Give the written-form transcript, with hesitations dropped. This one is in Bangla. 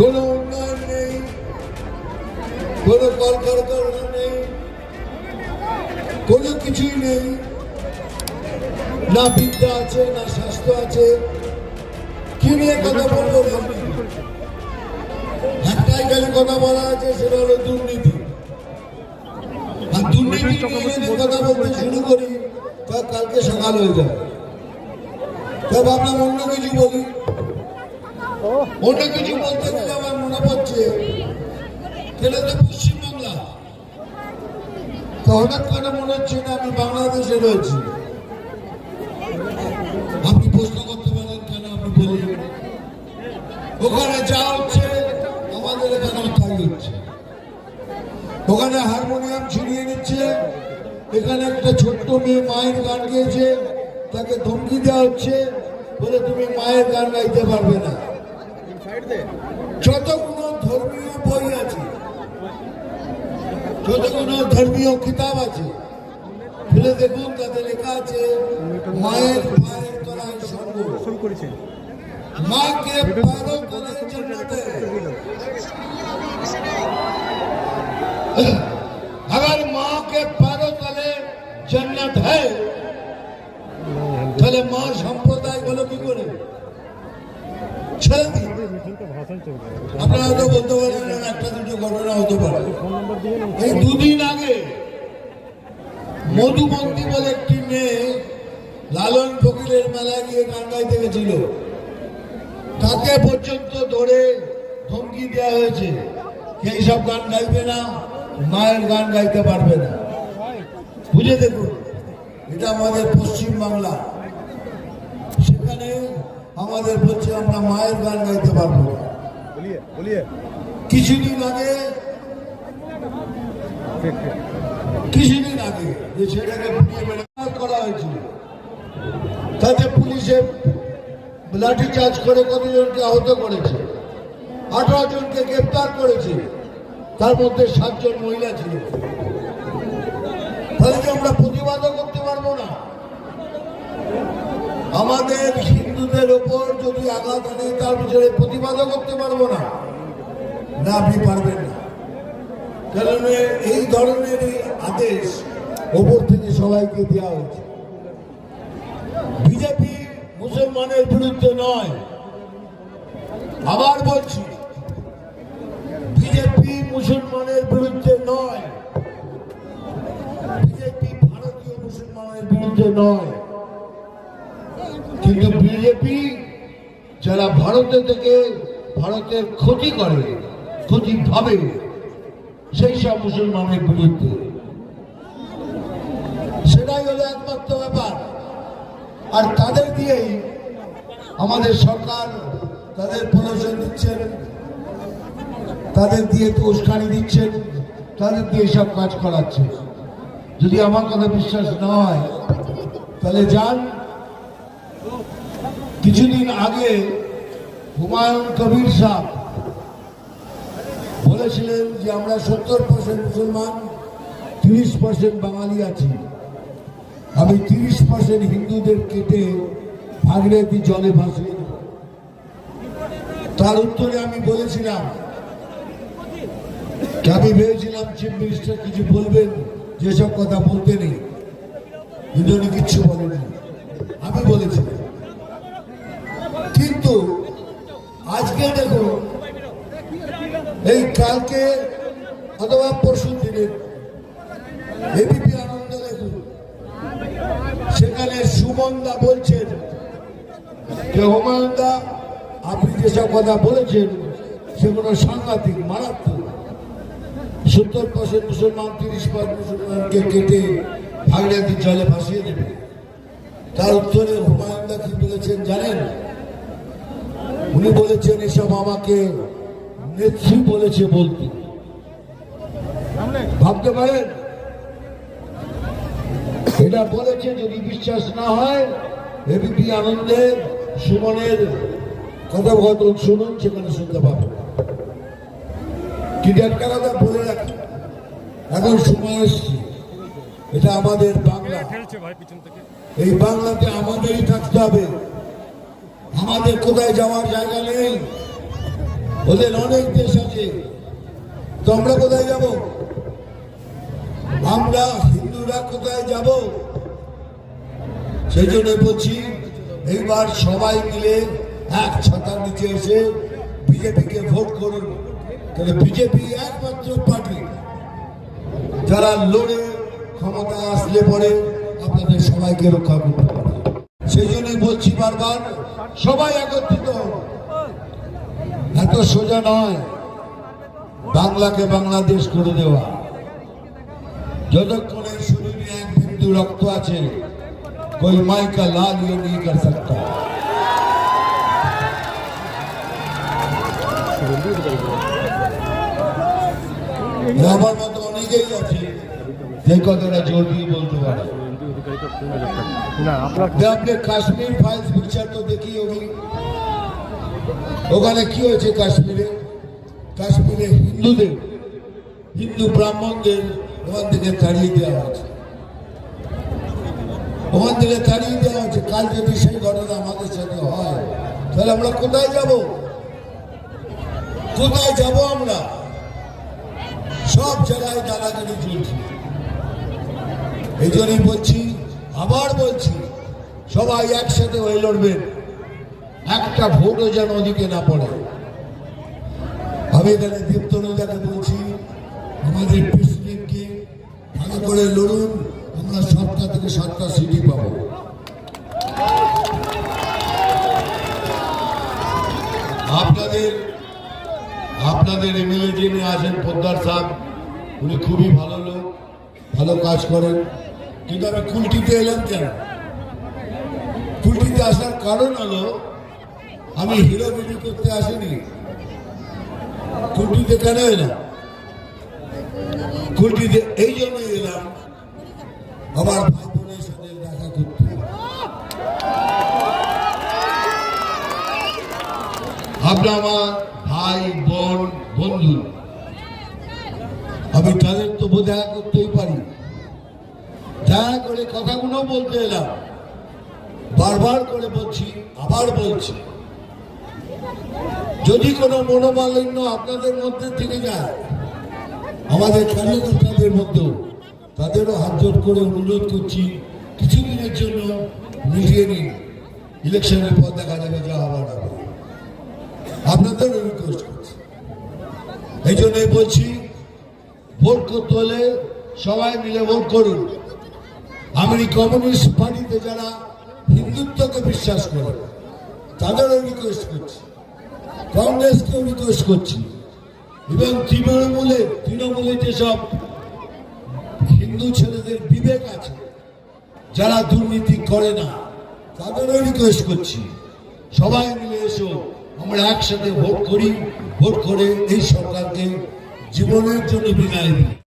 কোনো উন্নয়ন নেই, কোনো কলকারখানা নেই, কোনো কিছুই নেই, না বিদ্যা আছে না স্বাস্থ্য আছে। কি নিয়ে কথা বলবো? একটাই খালি কথা বলা আছে, সেটা হলো দুর্নীতি। আর দুর্নীতি নিয়ে যদি কথা বলতে শুরু করি তা কালকে সকাল হয়ে যায়। তা ভাবলাম অন্য কিছু বলি। অন্য কিছু বলতে গেলে আমার মনে পড়ছে এটা তো পশ্চিমবাংলা। তো হঠাৎ করে মনে হচ্ছে না আমি বাংলাদেশে রয়েছি। আপনি প্রশ্ন করতে পারেন কেন আমি বলি ওখানে যা হচ্ছে আমাদের এখানেও তাই হচ্ছে। ওখানে হারমোনিয়াম ছিনিয়ে নিচ্ছে, এখানে একটা ছোট্ট মেয়ে মায়ের গান গেয়েছে, তাকে ধমকি দেওয়া হচ্ছে বলে তুমি মায়ের গান গাইতে পারবে না। যতগুলো ধর্মীয় বই আছে, যতগুলো ধর্মীয় কিতাব আছে, খুলে দেখুন তাতে লেখা আছে মায়ের পায়ের তলায় স্বর্গ, মাকে পায়ের তলায় জান্নাত है। अगर माँ के पैरों तले जन्नत है তাহলে মা সম্প্রদায় গুলো কি করে ছেড়ে দিই? আপনারা হয়তো বলতে পারেন একটা দুটো ঘটনা হতে পারে। এই দুদিন আগে মধুমন্তী বলে একটি মেয়ে লালন ফকিরের মেলায় গিয়ে গান গাইতে গেছিল, তাকে পর্যন্ত ধরে ধমকি দেওয়া হয়েছে এইসব গান গাইবে না, মায়ের গান গাইতে পারবে না। বুঝে দেখুন, এটা আমাদের পশ্চিম বাংলা। সেখানে আমাদের বলছে আমরা মায়ের গান গাইতে পারবো না। কিছুদিন আগে যে সেটাকে করা হয়েছিল, তাতে পুলিশে লাঠি চার্জ করে কতজনকে আহত করেছে, 18 জনকে গ্রেপ্তার করেছে, তার মধ্যে 7 জন মহিলা ছিল। তাহলে কি আমরা প্রতিবাদও করতে পারবো না? আমাদের হিন্দুদের ওপর যদি আঘাত আনে তার পিছনে প্রতিবাদও করতে পারবো না? না, আপনি পারবেন না। কারণ এই ধরনের আদেশ ওপর থেকে সবাইকে দেওয়া হয়েছে। বিজেপি মুসলমানের বিরুদ্ধে নয়, আবার বলছি বিজেপি মুসলমানের বিরুদ্ধে নয়, বিজেপি ভারতীয় মুসলমানের বিরুদ্ধে নয়। কিন্তু বিজেপি যারা ভারতে থেকে ভারতের ক্ষতি করে, ক্ষতি ভাবে, সেই সব মুসলমানের বিরুদ্ধে। সেটাই হলো একমাত্র ব্যাপার। আর তাদের দিয়েই আমাদের সরকার তাদের প্রদর্শন দিচ্ছেন, তাদের দিয়ে তো উস্কানি দিচ্ছেন, তাদের দিয়ে সব কাজ করাচ্ছে। যদি আমার কথা বিশ্বাস না হয় তাহলে যান, কিছুদিন আগে হুমায়ুন কবির সাহেব বলেছিলেন যে আমরা 70% মুসলমান, 30% বাঙালি আছি। আমি 30% হিন্দুদের কেটে ভাগীরথী জলে ভাসিয়ে দেব। তার উত্তরে আমি বলেছিলাম, আমি ভেবেছিলাম চিফ মিনিস্টার কিছু বলবেন, যেসব কথা বলতে নেই, কিন্তু উনি কিচ্ছু বলেনি, আমি বলেছিলাম। কিন্তু আজকে দেখুন, এই কালকে অথবা পরশু দিনের এবিপি আনন্দ দেখুন, সেখানে সুমন দা বলছেন যে হুমায়ুন দা আপনি যেসব কথা বলেছেন সেগুলো সাংঘাতিক, মারাত্মক। 70% মুসলমান, 30% মুসলমানকে কেটে ভাগীরথী জলে ভাসিয়ে দেবে। তার উত্তরে হুমায়ুন দা কি বলেছেন জানেন? উনি বলেছেন এসব আমাকে নেত্রী বলেছে বলতে। ভাবতে পারেন? এটা বলেছে। যদি বিশ্বাস না হয় এবিপি আনন্দের সুমনের কথোপকথন শুনুন, সেখানে শুনতে পাবেন। কিন্তু একটা কথা বলে রাখি, এখন সময় এসছে, এটা আমাদের বাংলা, এই বাংলাতে আমাদেরই থাকতে হবে। আমাদের কোথায় যাওয়ার জায়গা নেই। ওদের অনেক দেশ আছে, তো আমরা কোথায় যাব? আমরা হিন্দুরা কোথায় যাব? সেই জন্য বলছি এইবার সবাই মিলে এক ছাতার নিচে এসে বিজেপিকে ভোট করুন। তাহলে বিজেপি একমাত্র পার্টি যারা লড়ে ক্ষমতা আসলে পরে আপনাদের সবাইকে রক্ষা করতে পারে। সেই জন্যই বলছি বারবার, সবাই একত্রিত হন। এত সোজা নয় বাংলাকে বাংলাদেশ করে দেওয়া। যতক্ষণে শরীরে এক বিন্দু রক্ত আছে, कोई माई का लाल ये नहीं कर सकता। আমার মতো অনেকেই আছে যে কথাটা জোর দিয়ে বলতে পারে। आपने কাশ্মীর ফাইলস পিকচার তো দেখি होगी। ওখানে কি হয়েছে কাশ্মীরে? কাশ্মীরে হিন্দুদের, হিন্দু ব্রাহ্মণদের ওখান থেকে তাড়িয়ে দেওয়া হয়েছে। ওখান থেকে তাড়িয়ে দেওয়া হচ্ছে। কাল যদি সেই ঘটনা আমাদের সাথে হয়, তাহলে আমরা কোথায় যাব? কোথায় যাব আমরা? সব জায়গায় দাদাগিরি চলছে। এই জন্যই বলছি, আবার বলছি, সবাই একসাথে হয়ে লড়বেন। একটা ভোটও যেন ওদিকে না পড়ে। আমি এখানে দীপ্তনুদাকে বলছি, আমাদের প্রেসিডেন্টকে ভালো করে লড়ুন। আমরা 7টা থেকে 7টা সিটি পাবো। আপনাদের এমএলএ যিনি আছেন পোদ্দার সাহেব, উনি খুবই ভালো লোক, ভালো কাজ করেন। কিন্তু আমি কুলটিতে এলাম কেন? কুলটিতে আসার কারণ হলো, আমি হিরোগিরি করতে আসিনি। কুলটিতে কেন এলাম? কুলটিতে এই জন্যই এলাম, আমার ভাই বোনের সাথে দেখা করতে। আপনার আমার ভাই বোন বন্ধু, আমি তাদের তো দেখা করতেই পারি। দেখা করে কথাগুলো বলতে এলাম। বারবার করে বলছি, আবার বলছি, যদি কোনো মনোমালিন্য আপনাদের মধ্যে থেকে যায়, আমাদের কার্যকর্তাদের মধ্যেও, তাদেরও হাত জোট করে অনুরোধ করছি, কিছুদিনের জন্য মিটিয়ে নিন। ইলেকশনের পর দেখা যাবে যা হবার হবে। আপনাদেরও রিকোয়েস্ট করছি। এই জন্যই বলছি, ভোট করতে হলে সবাই মিলে ভোট করুন। আমি কমিউনিস্ট পার্টিতে যারা হিন্দুত্বকে বিশ্বাস করে তাদেরও রিকোয়েস্ট করছি, কংগ্রেসকেও রিকোয়েস্ট করছি, এবং তৃণমূলে যেসব হিন্দু ছেলেদের বিবেক আছে, যারা দুর্নীতি করে না, তাদেরও রিকোয়েস্ট করছি, সবাই মিলে এসো, আমরা একসাথে ভোট করি। ভোট করে এই সরকারকে জীবনের জন্য বিদায় দিই।